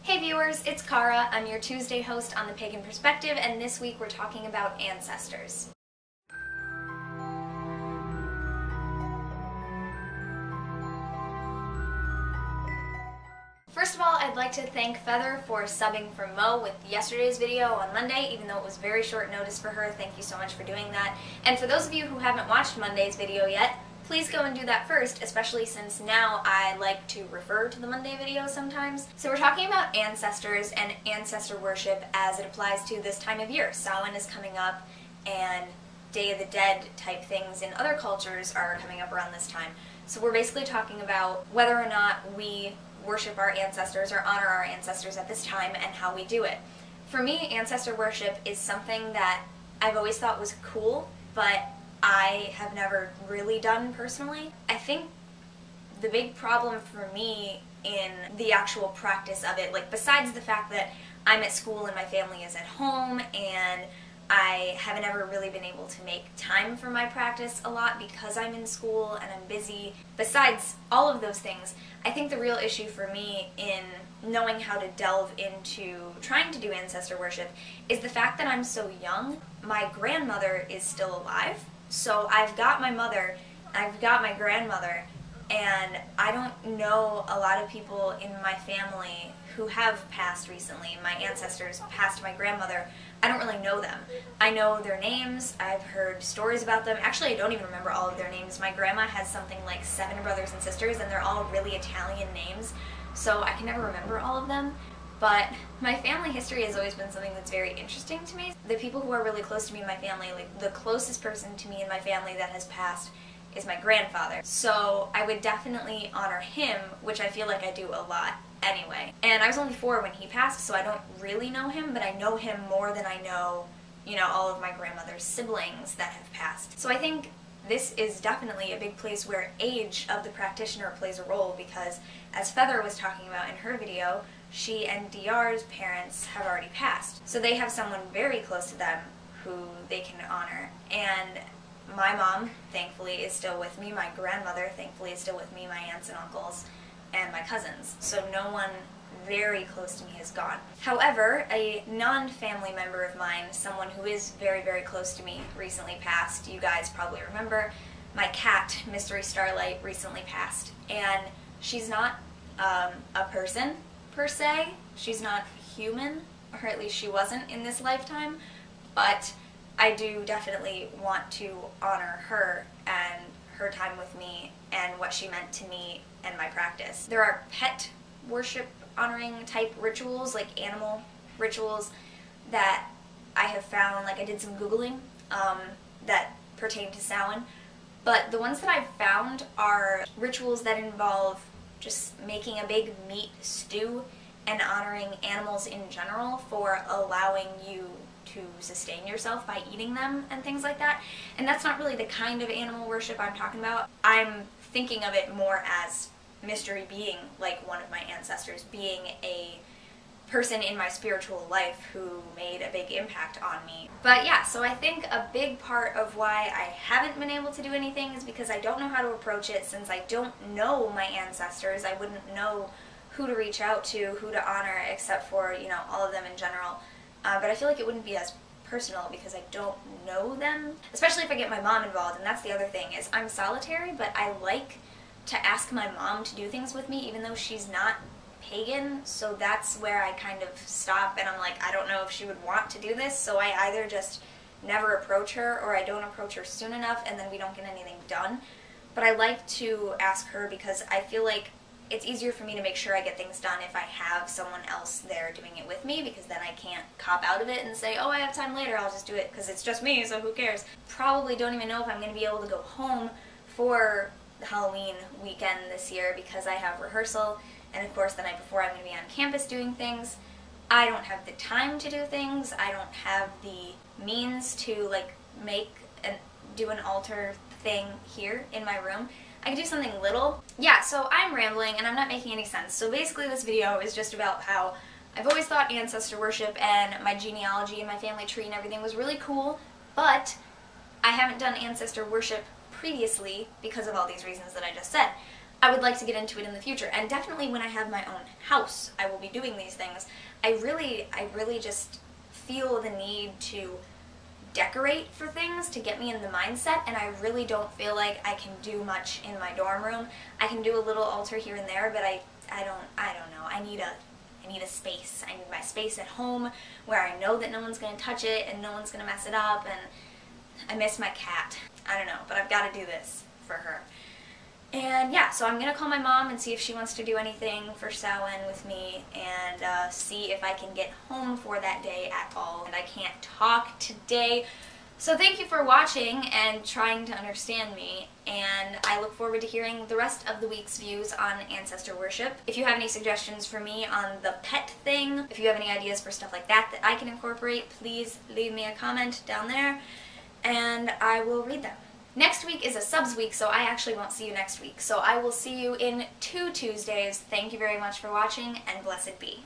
Hey viewers, it's Cara. I'm your Tuesday host on the Pagan Perspective, and this week we're talking about ancestors. First of all, I'd like to thank Feather for subbing for Mo with yesterday's video on Monday, even though it was very short notice for her. Thank you so much for doing that. And for those of you who haven't watched Monday's video yet, please go and do that first, especially since now I like to refer to the Monday video sometimes. So we're talking about ancestors and ancestor worship as it applies to this time of year. Samhain is coming up, and Day of the Dead type things in other cultures are coming up around this time. So we're basically talking about whether or not we worship our ancestors or honor our ancestors at this time and how we do it. For me, ancestor worship is something that I've always thought was cool, but I have never really done personally. I think the big problem for me in the actual practice of it, like besides the fact that I'm at school and my family is at home and I haven't ever really been able to make time for my practice a lot because I'm in school and I'm busy. Besides all of those things, I think the real issue for me in knowing how to delve into trying to do ancestor worship is the fact that I'm so young. My grandmother is still alive. So I've got my mother, I've got my grandmother, and I don't know a lot of people in my family who have passed recently. My ancestors passed my grandmother. I don't really know them. I know their names, I've heard stories about them. Actually, I don't even remember all of their names. My grandma has something like 7 brothers and sisters, and they're all really Italian names, so I can never remember all of them. But my family history has always been something that's very interesting to me. The people who are really close to me in my family, like the closest person to me in my family that has passed is my grandfather. So I would definitely honor him, which I feel like I do a lot anyway. And I was only 4 when he passed, so I don't really know him, but I know him more than I know, all of my grandmother's siblings that have passed. So I think this is definitely a big place where age of the practitioner plays a role, because as Feather was talking about in her video, she and DR's parents have already passed. So they have someone very close to them who they can honor. And my mom, thankfully, is still with me. My grandmother, thankfully, is still with me. My aunts and uncles, and my cousins. So no one very close to me has gone. However, a non-family member of mine, someone who is very, very close to me, recently passed. You guys probably remember. My cat, Mystery Starlight, recently passed. And she's not a person per se. She's not human, or at least she wasn't in this lifetime, but I do definitely want to honor her and her time with me and what she meant to me and my practice. There are pet worship honoring type rituals, like animal rituals, that I have found, like I did some Googling that pertain to Samhain, but the ones that I've found are rituals that involve just making a big meat stew and honoring animals in general for allowing you to sustain yourself by eating them and things like that. And that's not really the kind of animal worship I'm talking about. I'm thinking of it more as mystery being like one of my ancestors, being a person in my spiritual life who made a big impact on me. But yeah, so I think a big part of why I haven't been able to do anything is because I don't know how to approach it. Since I don't know my ancestors, I wouldn't know who to reach out to, who to honor, except for, all of them in general. But I feel like it wouldn't be as personal because I don't know them, especially if I get my mom involved. And that's the other thing, is I'm solitary, but I like to ask my mom to do things with me, even though she's not pagan. So that's where I kind of stop, and I'm like, I don't know if she would want to do this, so I either just never approach her, or I don't approach her soon enough, and then we don't get anything done. But I like to ask her because I feel like it's easier for me to make sure I get things done if I have someone else there doing it with me, because then I can't cop out of it and say, oh, I have time later, I'll just do it, because it's just me, so who cares. Probably don't even know if I'm going to be able to go home for the Halloween weekend this year, because I have rehearsal, and of course the night before I'm going to be on campus doing things. I don't have the time to do things. I don't have the means to do an altar thing here in my room. I could do something little. Yeah, so I'm rambling and I'm not making any sense. So basically this video is just about how I've always thought ancestor worship and my genealogy and my family tree and everything was really cool, but I haven't done ancestor worship previously because of all these reasons that I just said. I would like to get into it in the future. And definitely when I have my own house, I will be doing these things. I really just feel the need to decorate for things to get me in the mindset, and I really don't feel like I can do much in my dorm room. I can do a little altar here and there, but I don't know. I need a space. I need my space at home where I know that no one's going to touch it and no one's going to mess it up, and I miss my cat. I don't know, but I've got to do this for her. And yeah, so I'm going to call my mom and see if she wants to do anything for Samhain with me, and see if I can get home for that day at all. And I can't talk today. So thank you for watching and trying to understand me, and I look forward to hearing the rest of the week's views on Ancestor Worship. If you have any suggestions for me on the pet thing, if you have any ideas for stuff like that I can incorporate, please leave me a comment down there, and I will read them. Next week is a subs week, so I actually won't see you next week. So I will see you in 2 Tuesdays. Thank you very much for watching, and blessed be.